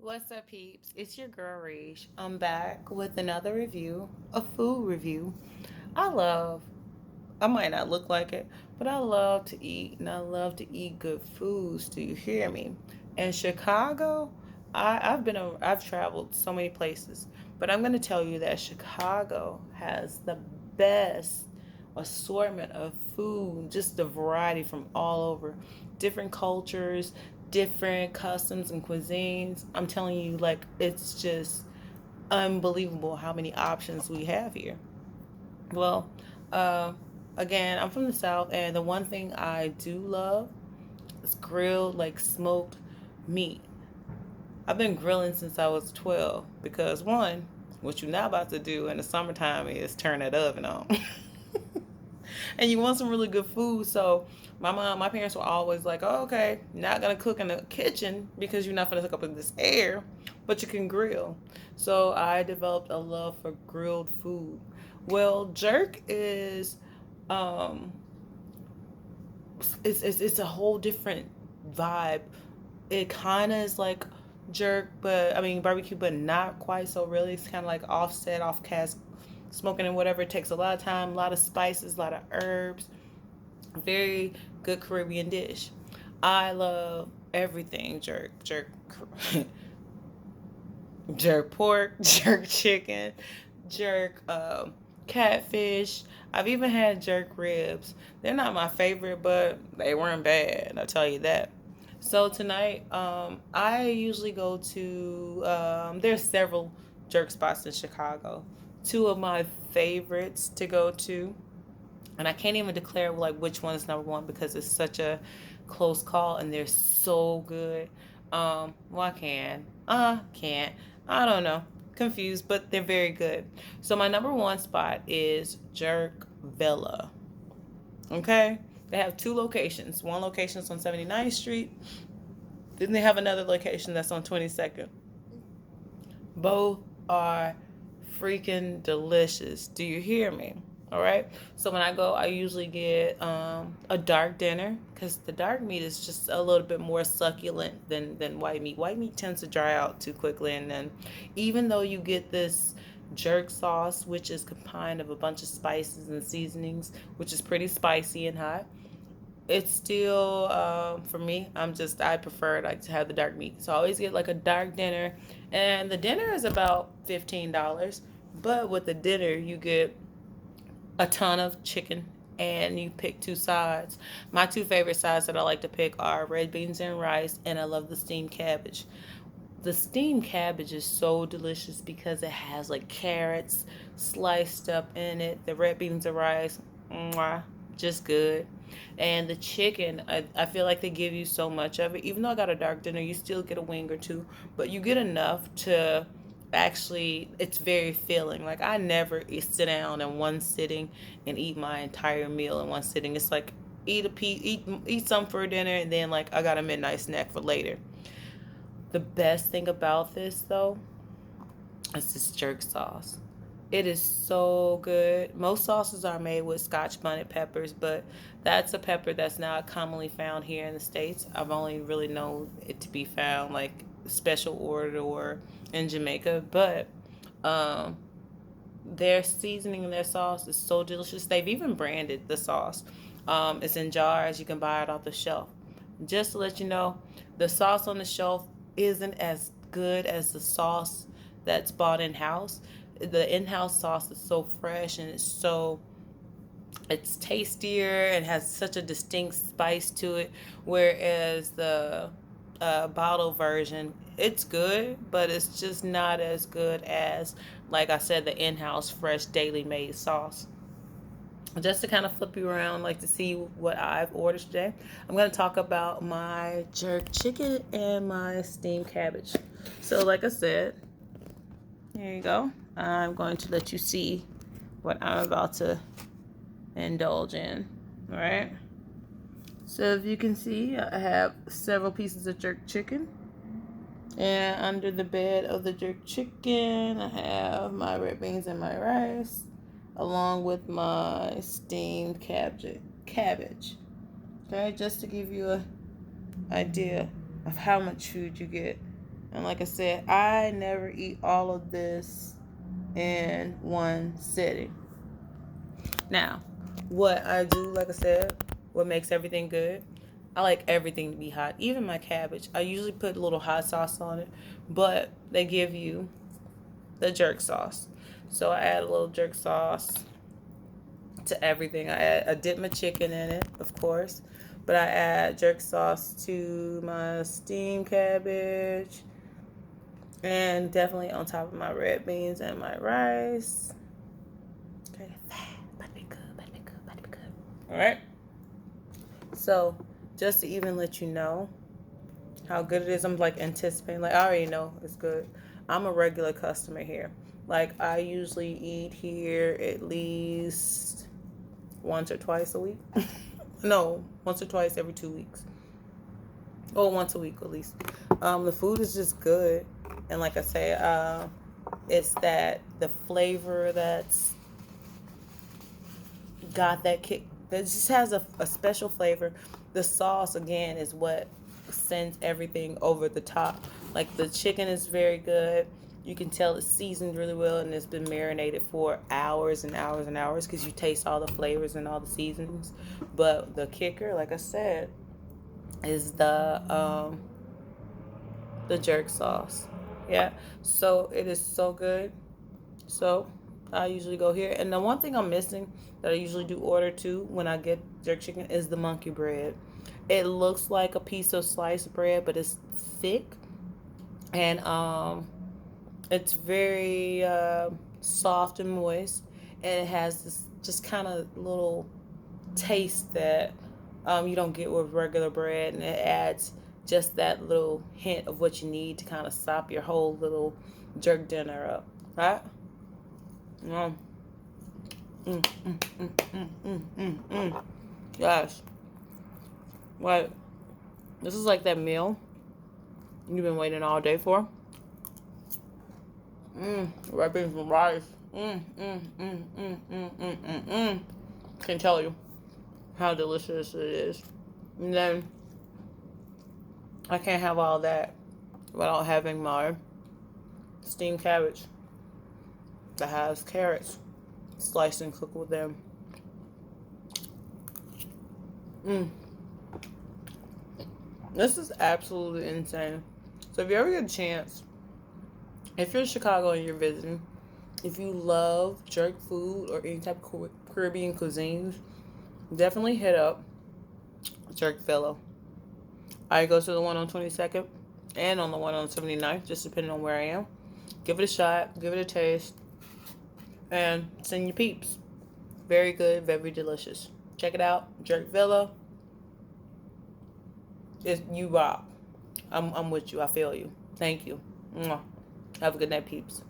What's up, peeps? It's your girl Rage. I'm back with another review, a food review. I love, I might not look like it, but I love to eat and I love to eat good foods. Do you hear me? In Chicago, I've traveled so many places, but I'm going to tell you that Chicago has the best assortment of food, just the variety from all over, different cultures, different customs and cuisines. I'm telling you, like, it's just unbelievable how many options we have here. Well, uh, again, I'm from the South, and the one thing I do love is grilled, like smoked meat. I've been grilling since I was 12 because, one, what you're not about to do in the summertime is turn that oven on. And you want some really good food. So my parents were always like, "Oh, okay, not gonna cook in the kitchen because you're not gonna hook up with this air, but you can grill." So I developed a love for grilled food. Well, jerk is, um, it's a whole different vibe. It kind of is like jerk, but I mean barbecue, but not quite so really. It's kind of like offset, off cast smoking and whatever. It takes a lot of time, a lot of spices, a lot of herbs. Very good Caribbean dish. I love everything jerk, jerk pork, jerk chicken, jerk catfish. I've even had jerk ribs. They're not my favorite, but they weren't bad. I'll tell you that. So tonight, I usually go to. There's several jerk spots in Chicago. Two of my favorites to go to, and I can't even declare like which one is number one because it's such a close call and they're so good. Well, I can't. I don't know. Confused, but they're very good. So my number one spot is Jerk Villa. Okay, they have two locations. One location is on 79th Street. Then they have another location that's on 22nd. Both are freaking delicious. Do you hear me? All right. So when I go, I usually get a dark dinner because the dark meat is just a little bit more succulent than white meat. White meat tends to dry out too quickly, and then even though you get this jerk sauce, which is combined of a bunch of spices and seasonings, which is pretty spicy and hot, it's still for me. I prefer like to have the dark meat, so I always get like a dark dinner, and the dinner is about $15. But with the dinner, you get a ton of chicken, and you pick two sides. My two favorite sides that I like to pick are red beans and rice, and I love the steamed cabbage. The steamed cabbage is so delicious because it has like carrots sliced up in it, the red beans and rice, mwah, just good. And the chicken, I feel like they give you so much of it. Even though I got a dark dinner, you still get a wing or two, but you get enough to actually, it's very filling. Like, I never sit down in one sitting and eat my entire meal in one sitting. It's like eat a piece, eat some for dinner, and then like I got a midnight snack for later. The best thing about this, though, is this jerk sauce. It is so good. Most sauces are made with scotch bonnet peppers, but that's a pepper that's not commonly found here in the States. I've only really known it to be found like special order or in Jamaica, but um, their seasoning and their sauce is so delicious. They've even branded the sauce. It's in jars. You can buy it off the shelf. Just to let you know, the sauce on the shelf isn't as good as the sauce that's bought in house. The in house sauce is so fresh and it's tastier and has such a distinct spice to it, whereas the bottle version, it's good, but it's just not as good as, like I said, the in-house fresh daily made sauce. Just to kind of flip you around, like to see what I've ordered today, I'm going to talk about my jerk chicken and my steamed cabbage. So like I said, here you go. I'm going to let you see what I'm about to indulge in. All right. So if you can see, I have several pieces of jerk chicken. And under the bed of the jerk chicken, I have my red beans and my rice, along with my steamed cabbage. Okay, just to give you an idea of how much food you get. And like I said, I never eat all of this in one sitting. Now, what I do, like I said, what makes everything good, I like everything to be hot. Even my cabbage. I usually put a little hot sauce on it, but they give you the jerk sauce. So I add a little jerk sauce to everything. I dip my chicken in it, of course, but I add jerk sauce to my steamed cabbage and definitely on top of my red beans and my rice. Okay, better be good, better be good, better be good. All right. So just to even let you know how good it is, I'm like anticipating. Like I already know it's good. I'm a regular customer here. Like I usually eat here at least once or twice a week. No, once or twice every 2 weeks. Or once a week at least. The food is just good. And like I say, it's that the flavor that's got that kick. That just has a special flavor. The sauce, again, is what sends everything over the top. Like the chicken is very good. You can tell it's seasoned really well and it's been marinated for hours and hours and hours because you taste all the flavors and all the seasonings. But the kicker, like I said, is the jerk sauce. Yeah. So it is so good. So I usually go here. And the one thing I'm missing that I usually do order too when I get jerk chicken is the monkey bread. It looks like a piece of sliced bread, but it's thick and it's very soft and moist, and it has this just kind of little taste that you don't get with regular bread, and it adds just that little hint of what you need to kind of sop your whole little jerk dinner up, right? Mm. Mm, mm, mm, mm, mm, mm, mm. Gosh, what? This is like that meal you've been waiting all day for. Wrapping some rice. Can tell you how delicious it is. And then I can't have all that without having my steamed cabbage that has carrots sliced and cooked with them. This is absolutely insane. So if you ever get a chance, if you're in Chicago and you're visiting, if you love jerk food or any type of Caribbean cuisines, definitely hit up Jerk Villa. I go to the one on 22nd and on the one on 79th, just depending on where I am. Give it a shot, give it a taste, and send your peeps. Very good, very delicious. Check it out, Jerk Villa. You rock. I'm with you. I feel you. Thank you. Mwah. Have a good night, peeps.